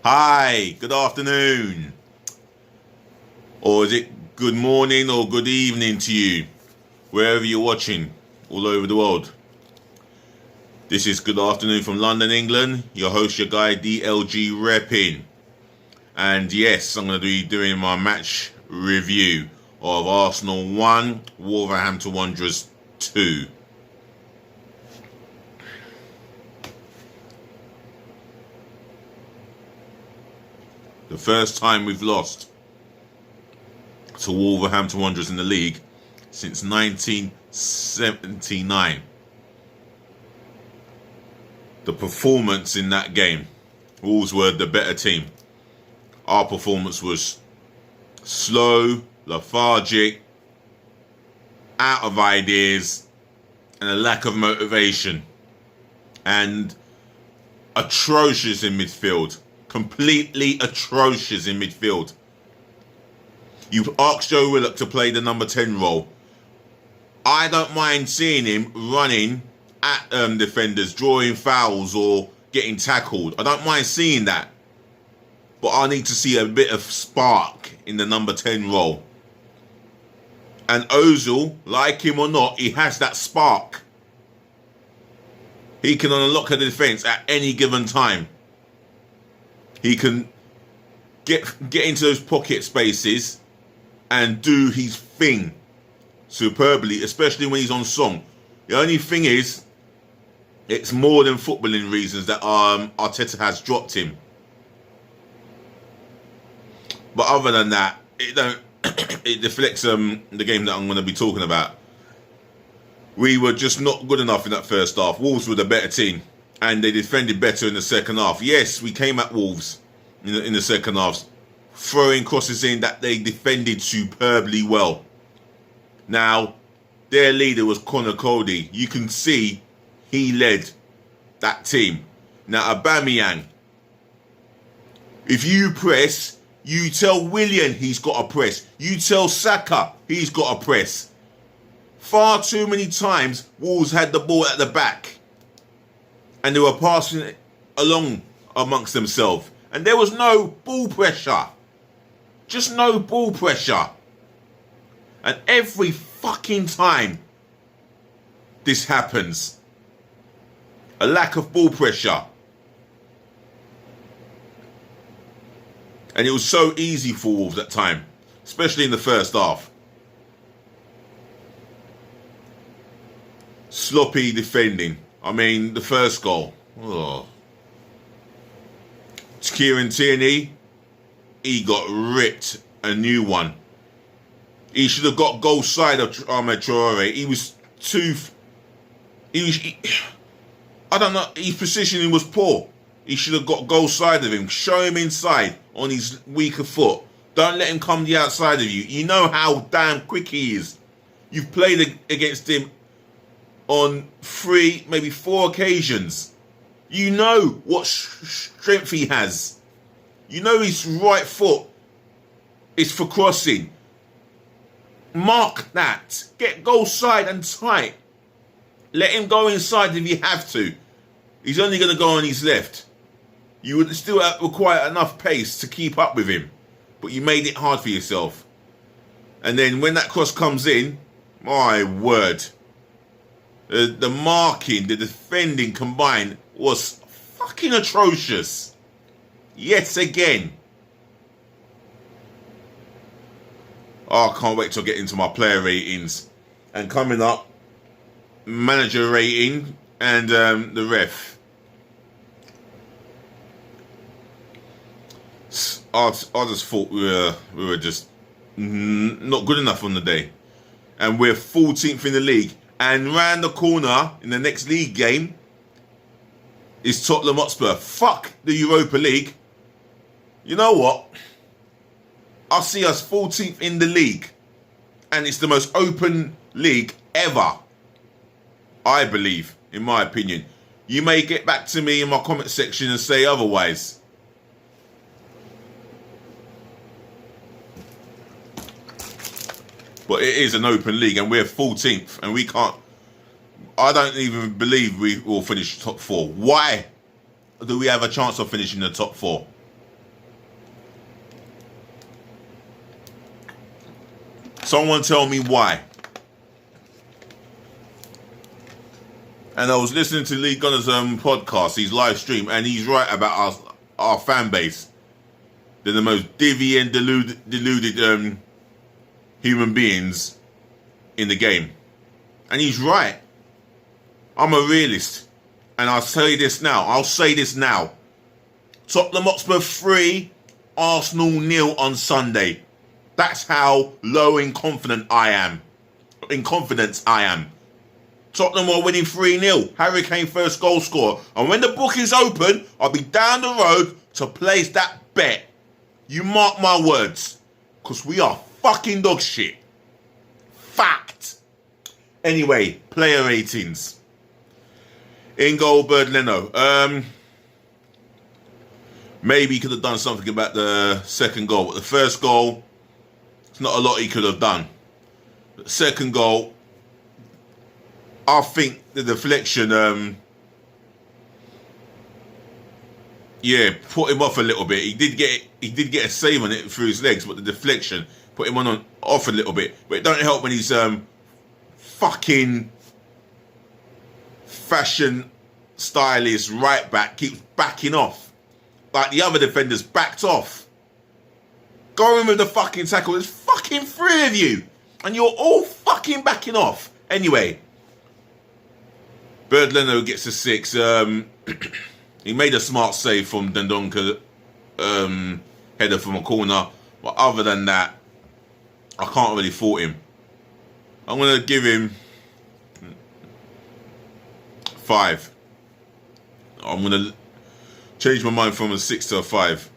Hi, good afternoon. Or is it good morning or good evening to you, wherever you're watching, all over the world. This is Good Afternoon from London, England. Your host, your guy, DLG Reppin. And yes, I'm going to be doing my match review of Arsenal 1, Wolverhampton Wanderers 2. The first time we've lost to Wolverhampton Wanderers in the league since 1979. The performance in that game, Wolves were the better team. Our performance was slow, lethargic, out of ideas, and a lack of motivation. And atrocious in midfield. Completely atrocious in midfield. You've asked Joe Willock to play the number 10 role. I don't mind seeing him running at defenders, drawing fouls or getting tackled. I don't mind seeing that. But I need to see a bit of spark in the number 10 role. And Ozil, like him or not, he has that spark. He can unlock a defence at any given time. He can get into those pocket spaces and do his thing superbly, especially when he's on song. The only thing is, it's more than footballing reasons that Arteta has dropped him. But other than that, it deflects the game that I'm going to be talking about. We were just not good enough in that first half. Wolves were the better team, and they defended better in the second half. Yes, we came at Wolves in the second half, throwing crosses in that they defended superbly well. Now, their leader was Conor Cody. You can see he led that team. Now, Aubameyang, if you press, you tell Willian he's got to press. You tell Saka he's got to press. Far too many times, Wolves had the ball at the back and they were passing it along amongst themselves. And there was no ball pressure. Just no ball pressure. And every fucking time this happens, a lack of ball pressure. And it was so easy for Wolves at time, especially in the first half. Sloppy defending. I mean, the first goal. Oh. Kieran Tierney, he got ripped a new one. He should have got goal side of Ahmed Traore. He was too... I don't know, his positioning was poor. He should have got goal side of him. Show him inside on his weaker foot. Don't let him come the outside of you. You know how damn quick he is. You've played against him on 3, maybe 4 occasions. You know what strength he has. You know his right foot is for crossing. Mark that. Get goal side and tight. Let him go inside if you have to. He's only going to go on his left. You would still require enough pace to keep up with him. But you made it hard for yourself. And then when that cross comes in, my word. The marking, the defending combined was fucking atrocious. Yet again. Oh, I can't wait to get into my player ratings. And coming up, manager rating and the ref. I just thought we were just not good enough on the day. And we're 14th in the league. And round the corner in the next league game is Tottenham Hotspur. Fuck the Europa League. You know what? I see us 14th in the league. And it's the most open league ever. I believe, in my opinion. You may get back to me in my comment section and say otherwise. But it is an open league and we're 14th and we can't... I don't even believe we will finish top 4. Why do we have a chance of finishing the top 4? Someone tell me why. And I was listening to Lee Gunner's podcast, his live stream, and he's right about our fan base. They're the most divvy and deluded human beings in the game. And he's right. I'm a realist. And I'll say this now. Tottenham Hotspur 3, Arsenal 0 on Sunday. That's how low in confidence I am. Tottenham are winning 3-0. Harry Kane first goal scorer. And when the book is open, I'll be down the road to place that bet. You mark my words. Because we are fucking dog shit. Fact. Anyway, player ratings. In goal, Bernd Leno. Maybe he could have done something about the second goal. But the first goal, it's not a lot he could have done. The second goal, I think the deflection, put him off a little bit. He did get a save on it through his legs, but the deflection put him off a little bit. But it don't help when he's fucking fashion stylist right back keeps backing off, like the other defenders backed off. Go in with the fucking tackle. There's fucking 3 of you, and you're all fucking backing off. Anyway. Bernd Leno gets a 6. He made a smart save from Dendonka, header from a corner. But other than that, I can't really fault him. I'm going to give him 5. I'm going to change my mind from a 6 to a 5.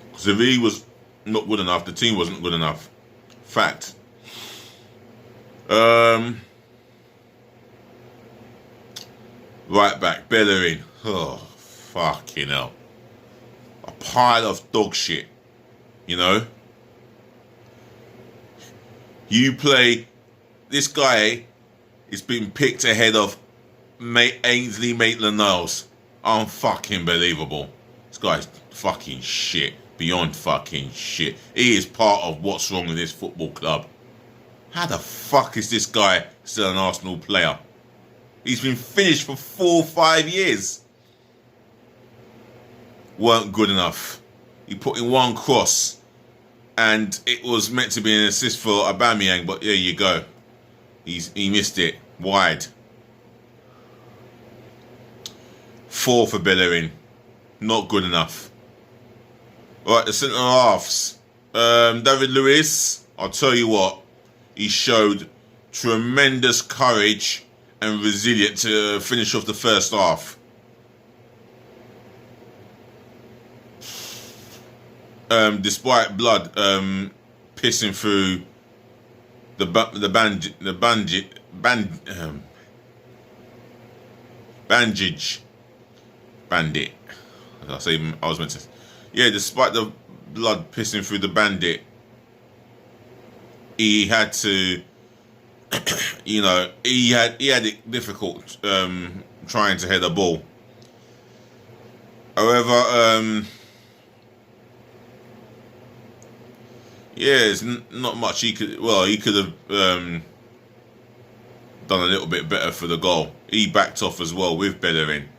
Because if he was not good enough, the team wasn't good enough. Fact. Right back, Bellerin. Oh, fucking hell. A pile of dog shit. You know? You play... This guy is being picked ahead of Ainsley Maitland-Niles. Unfucking believable. This guy's fucking shit. Beyond fucking shit. He is part of what's wrong with this football club. How the fuck is this guy still an Arsenal player? He's been finished for 4 or 5 years. Weren't good enough. He put in 1 cross and it was meant to be an assist for Aubameyang, but there you go. He missed it. Wide. 4 for Bellerin. Not good enough. Right, the centre halves. David Luiz, I'll tell you what. He showed tremendous courage and resilience to finish off the first half. Despite blood pissing through bandit. I was meant to. Yeah, despite the blood pissing through the bandit, he had to, he had it difficult trying to head a ball. However, there's not much he could. Well, he could have done a little bit better for the goal. He backed off as well with Bellerin.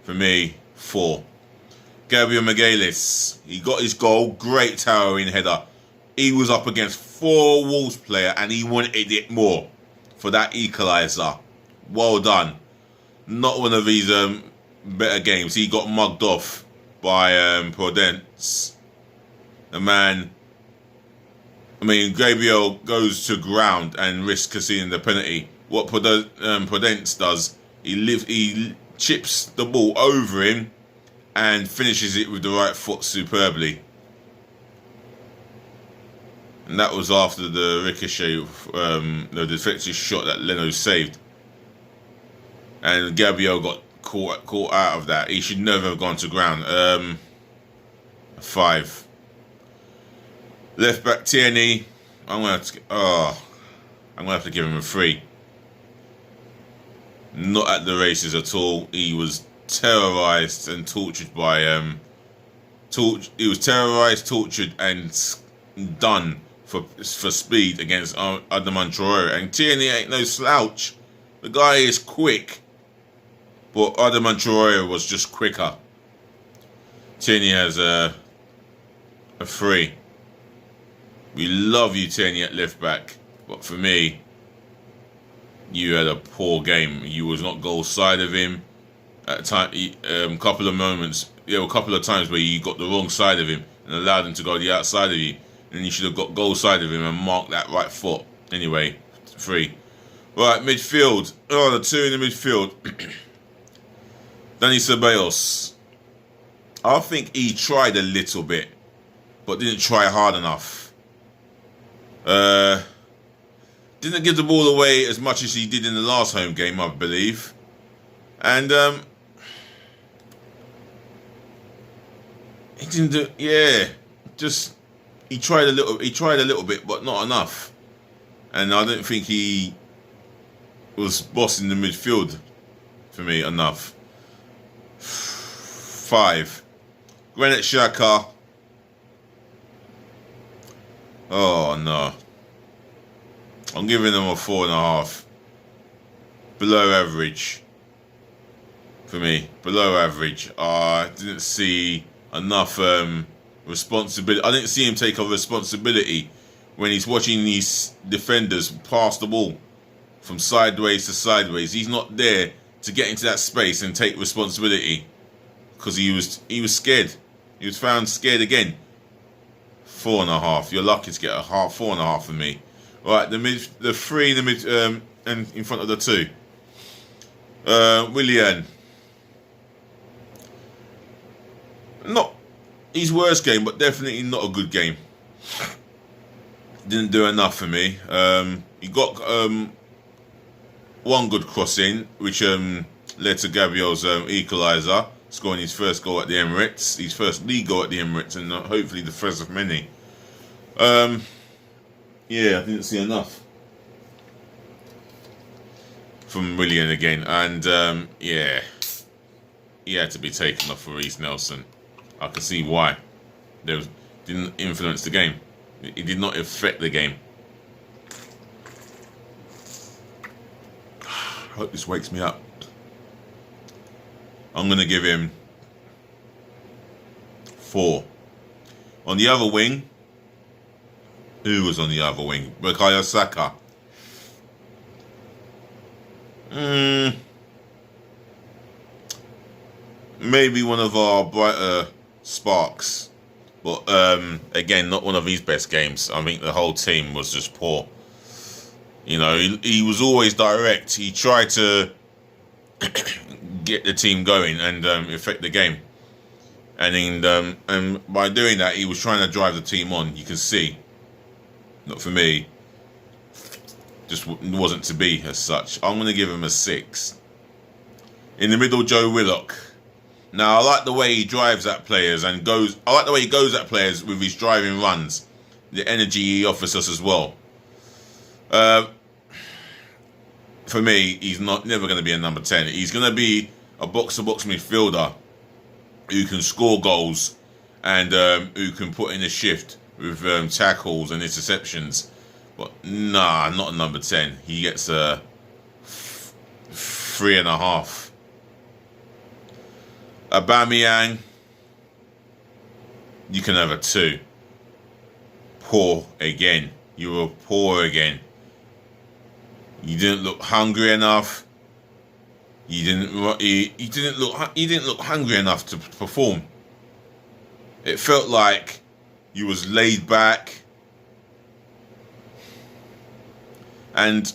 For me, 4. Gabriel Magalhaes, he got his goal. Great towering header. He was up against 4 Wolves player and he wanted it more for that equaliser. Well done. Not one of these better games. He got mugged off by Prudence. The man, Gabriel goes to ground and risks conceding the penalty. What Prudence does, he chips the ball over him and finishes it with the right foot superbly. And that was after the ricochet, the defensive shot that Leno saved. And Gabriel got caught out of that. He should never have gone to ground. 5. Left back Tierney, I'm gonna have to give him a 3. Not at the races at all. He was terrorised and tortured by He was terrorized, tortured, and done for speed against Adaman Traore. And Tierney ain't no slouch. The guy is quick, but Adaman Traore was just quicker. Tierney has a 3. We love you, Tierney, at left back, but for me, you had a poor game. You was not goal side of him. At a time, couple of moments, there were a couple of times where you got the wrong side of him and allowed him to go the outside of you, and you should have got goal side of him and marked that right foot. Anyway, 3. Right, midfield. Oh, the 2 in the midfield. Dani Ceballos. I think he tried a little bit, but didn't try hard enough. Didn't give the ball away as much as he did in the last home game, I believe. And he didn't do. Yeah, just he tried a little. He tried a little bit, but not enough. And I don't think he was bossing the midfield for me enough. 5. Granit Xhaka. Oh no. I'm giving them a 4.5. Below average. For me. Below average. I didn't see enough responsibility. I didn't see him take a responsibility when he's watching these defenders pass the ball from sideways to sideways. He's not there to get into that space and take responsibility because he was scared. He was found scared again. 4.5. You're lucky to get a 4.5 from me. Right, the 3 in the mid and in front of the 2. Willian. Not his worst game, but definitely not a good game. Didn't do enough for me. He got one good cross in, which led to Gabriel's equaliser, scoring his first goal at the Emirates, his first league goal at the Emirates, and hopefully the first of many. Yeah, I didn't see enough from Willian again, and yeah, he had to be taken off for Reece Nelson. I can see why. Didn't influence the game. It did not affect the game. I hope this wakes me up. I'm going to give him 4. On the other wing, who was on the other wing? Bukayo Saka. Maybe one of our brighter sparks. But again, not one of his best games. I think the whole team was just poor. You know, he was always direct. He tried to get the team going and affect the game. And by doing that, he was trying to drive the team on. You can see. Not for me. Just wasn't to be as such. I'm going to give him a 6. In the middle, Joe Willock. Now, I like the way he drives at players and goes. I like the way he goes at players with his driving runs. The energy he offers us as well. For me, he's never going to be a number 10. He's going to be a box-to-box midfielder who can score goals and who can put in a shift with tackles and interceptions. But nah, not a number 10. He gets a 3.5. Aubameyang, you can have a 2. Poor again. You were poor again. You didn't look hungry enough. You didn't look hungry enough to perform. It felt like you was laid back, and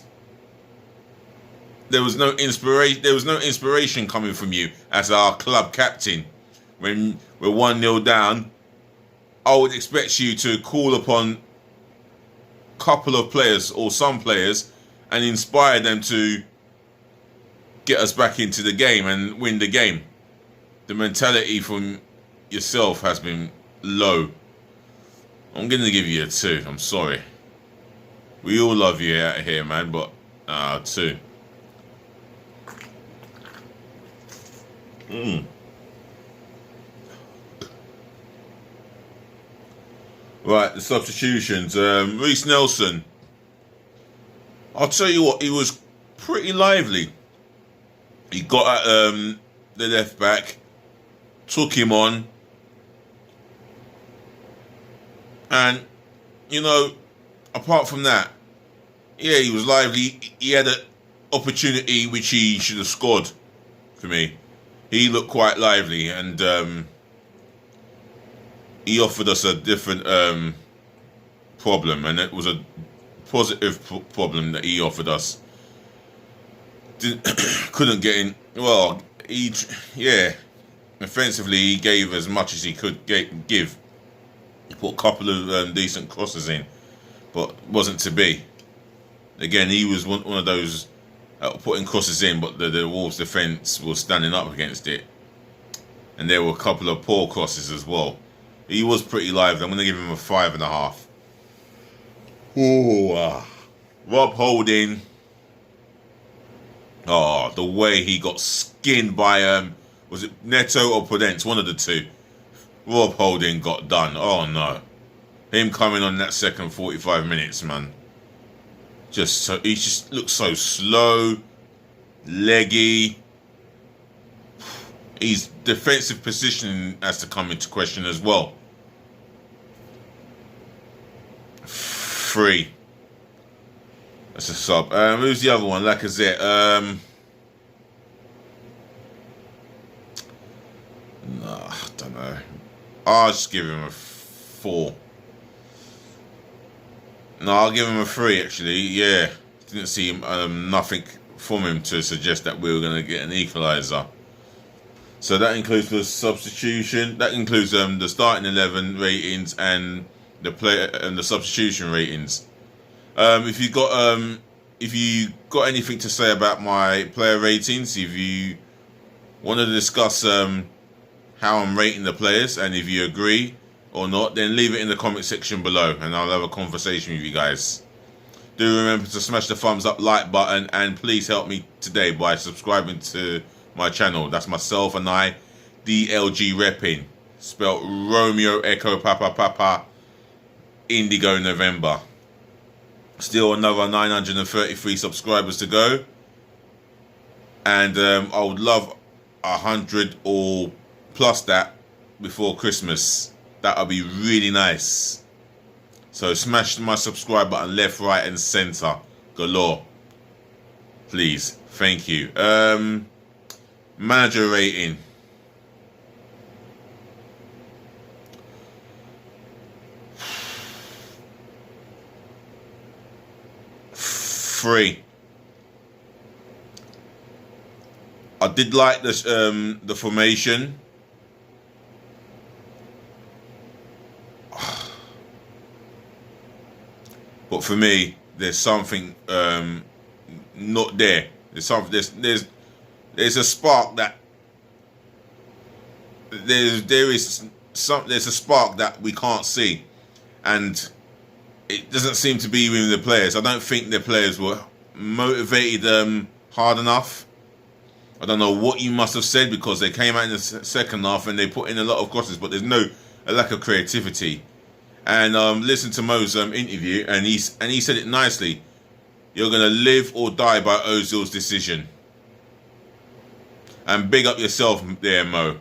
there was no inspiration. There was no inspiration coming from you as our club captain. When we're 1-0 down, I would expect you to call upon a couple of players or some players and inspire them to get us back into the game and win the game. The mentality from yourself has been low. I'm going to give you a 2. I'm sorry. We all love you out here, man, but 2. Right, the substitutions. Reece Nelson. I'll tell you what, he was pretty lively. He got at the left back, took him on, and apart from that, yeah, he was lively. He had an opportunity which he should have scored. For me, he looked quite lively, and he offered us a different problem, and it was a positive problem that he offered us. Couldn't get in. Well, offensively he gave as much as he could give. He put a couple of decent crosses in, but wasn't to be. Again, he was one of those putting crosses in, but the Wolves defence was standing up against it, and there were a couple of poor crosses as well. He was pretty lively. I'm going to give him a 5.5. Rob Holding. Oh, the way he got skinned by was it Neto or Prudence? One of the two. Rob Holding got done. Oh no, him coming on that second 45 minutes, man. He just looks so slow, leggy. His defensive positioning has to come into question as well. 3. That's a sub. Who's the other one? Lacazette. No, I don't know. I'll just give him a 4. No, I'll give him a 3 actually. Yeah, didn't see nothing from him to suggest that we were going to get an equaliser. So that includes the substitution. That includes the starting 11 ratings and the player and the substitution ratings. If you got anything to say about my player ratings, if you want to discuss how I'm rating the players, and if you agree or not, then leave it in the comment section below, and I'll have a conversation with you guys. Do remember to smash the thumbs up, like button, and please help me today by subscribing to my channel. That's myself and I, DLG Reppin, spelled Romeo Echo Papa Papa Indigo November. Still another 933 subscribers to go, and I would love 100 or plus that before Christmas. That would be really nice. So smash my subscribe button left, right, and center galore, please. Thank you. Manager rating. 3. I did like this the formation. But for me, there's something not there. There's a spark that there's a spark that we can't see, and it doesn't seem to be with the players. I don't think the players were motivated hard enough. I don't know what you must have said, because they came out in the second half and they put in a lot of crosses, but there's a lack of creativity. And listen to Mo's interview, and he said it nicely. You're going to live or die by Ozil's decision. And big up yourself there, Mo.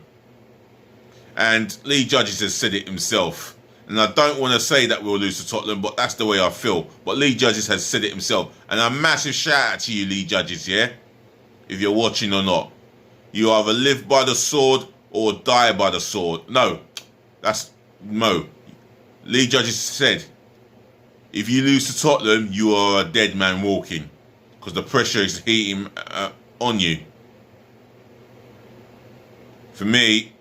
And Lee Judges has said it himself. And I don't want to say that we'll lose to Tottenham, but that's the way I feel. But Lee Judges has said it himself. And a massive shout out to you, Lee Judges, yeah? If you're watching or not. You either live by the sword or die by the sword. No, that's Mo. Lee Judges said, if you lose to Tottenham, you are a dead man walking, because the pressure is heating on you. For me,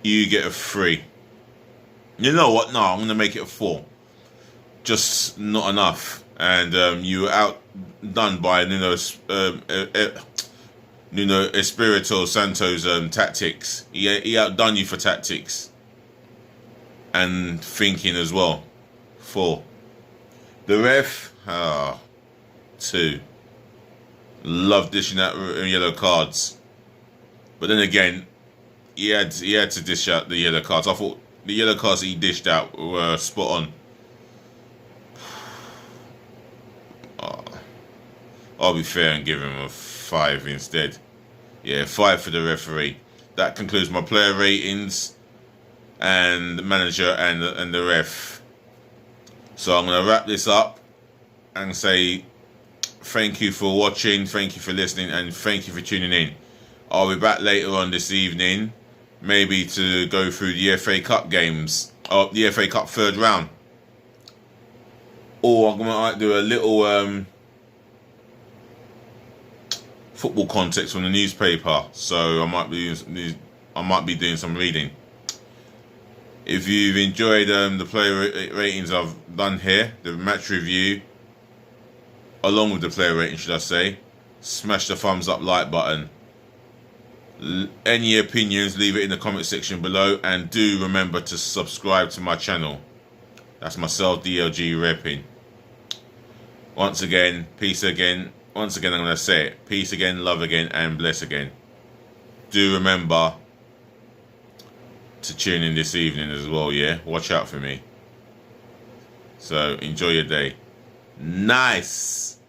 you get a 3. You know what? No, I'm going to make it a 4. Just not enough. And you were outdone by Nuno Espirito Santo's tactics. He outdone you for tactics and thinking as well. 4. The ref, 2. Love dishing out yellow cards, but then again, he had to dish out the yellow cards. I thought The yellow cards he dished out were spot on. I'll be fair and give him a 5 instead. Yeah, 5 for the referee. That concludes my player ratings and the manager and the ref. So I'm going to wrap this up and say thank you for watching, thank you for listening, and thank you for tuning in. I'll be back later on this evening, maybe to go through the FA Cup games, or the FA Cup third round. Or I'm going to do a little football context from the newspaper, so I might be doing some reading. If you've enjoyed the player ratings I've done here, the match review, along with the player rating, should I say, smash the thumbs up like button. Any opinions, leave it in the comment section below, and do remember to subscribe to my channel. That's myself, DLG Reppin. Once again, peace again. Once again, I'm going to say it. Peace again, love again, and bless again. Do remember to tune in this evening as well, yeah? Watch out for me. So, enjoy your day. Nice!